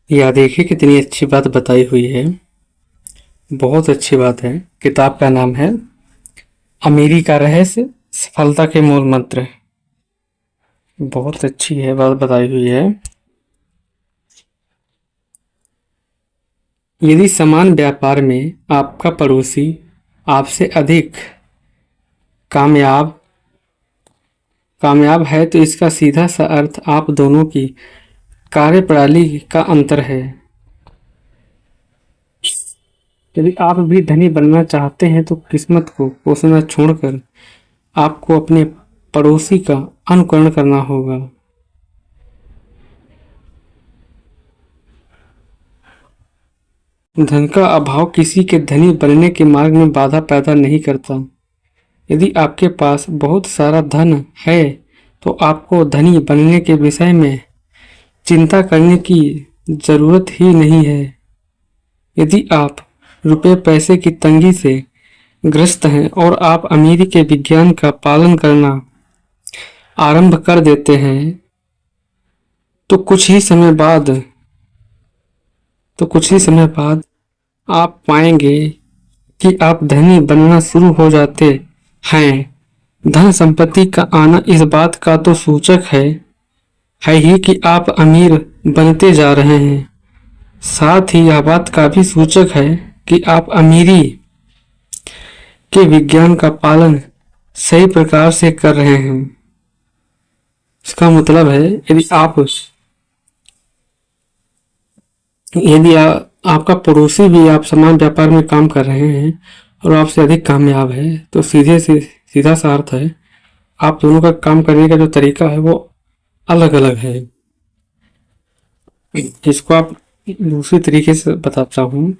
यह देखिए कितनी अच्छी बात बताई हुई है। बहुत अच्छी बात है। किताब का नाम है अमीरी का रहस्य, सफलता के मूल मंत्र। बहुत अच्छी है बात बताई हुई है। यदि समान व्यापार में आपका पड़ोसी आपसे अधिक कामयाब कामयाब है तो इसका सीधा सा अर्थ आप दोनों की कार्यप्रणाली का अंतर है। यदि आप भी धनी बनना चाहते हैं तो किस्मत को कोसना छोड़कर आपको अपने पड़ोसी का अनुकरण करना होगा। धन का अभाव किसी के धनी बनने के मार्ग में बाधा पैदा नहीं करता। यदि आपके पास बहुत सारा धन है तो आपको धनी बनने के विषय में चिंता करने की जरूरत ही नहीं है। यदि आप रुपए पैसे की तंगी से ग्रस्त हैं और आप अमीरी के विज्ञान का पालन करना आरंभ कर देते हैं तो कुछ ही समय बाद आप पाएंगे कि आप धनी बनना शुरू हो जाते हैं। धन संपत्ति का आना इस बात का तो सूचक है ही कि आप अमीर बनते जा रहे हैं। साथ ही यह बात का भी सूचक है कि आप अमीरी के विज्ञान का पालन सही प्रकार से कर रहे हैं। इसका मतलब है यदि आपका पड़ोसी भी आप समान व्यापार में काम कर रहे हैं और आपसे अधिक कामयाब है तो सीधा सा अर्थ है आप दोनों का काम करने का जो तरीका है वो अलग अलग है। इसको आप दूसरी तरीके से बताता हूँ।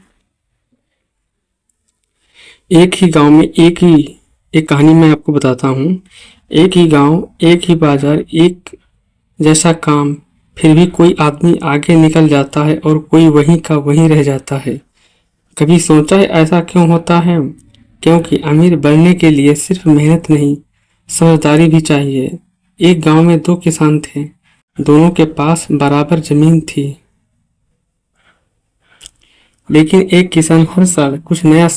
एक ही गांव में एक कहानी मैं आपको बताता हूँ। एक ही गांव, एक ही बाजार, एक जैसा काम, फिर भी कोई आदमी आगे निकल जाता है और कोई वहीं का वहीं रह जाता है। कभी सोचा है ऐसा क्यों होता है? क्योंकि अमीर बनने के लिए सिर्फ मेहनत नहीं, समझदारी भी चाहिए। एक गांव में दो किसान थे। दोनों के पास बराबर जमीन थी, लेकिन एक किसान हर साल कुछ नया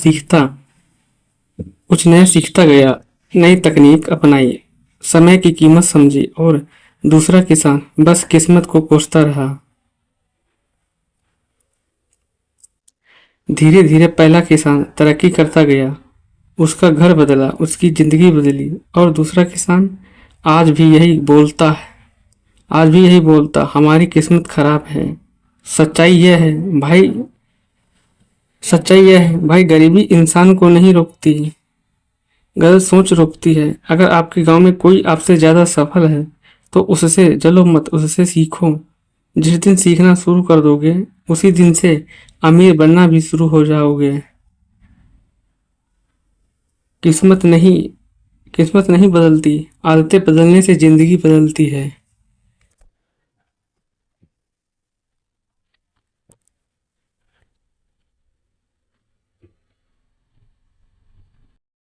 सीखता गया, नई तकनीक अपनाई, समय की कीमत समझी, और दूसरा किसान बस किस्मत को कोसता रहा। धीरे धीरे पहला किसान तरक्की करता गया, उसका घर बदला, उसकी जिंदगी बदली, और दूसरा किसान आज भी यही बोलता हमारी किस्मत खराब है। सच्चाई यह है भाई, गरीबी इंसान को नहीं रोकती, गलत सोच रोकती है। अगर आपके गांव में कोई आपसे ज्यादा सफल है तो उससे जलो मत, उससे सीखो। जिस दिन सीखना शुरू कर दोगे उसी दिन से अमीर बनना भी शुरू हो जाओगे। किस्मत नहीं बदलती, आदतें बदलने से जिंदगी बदलती है।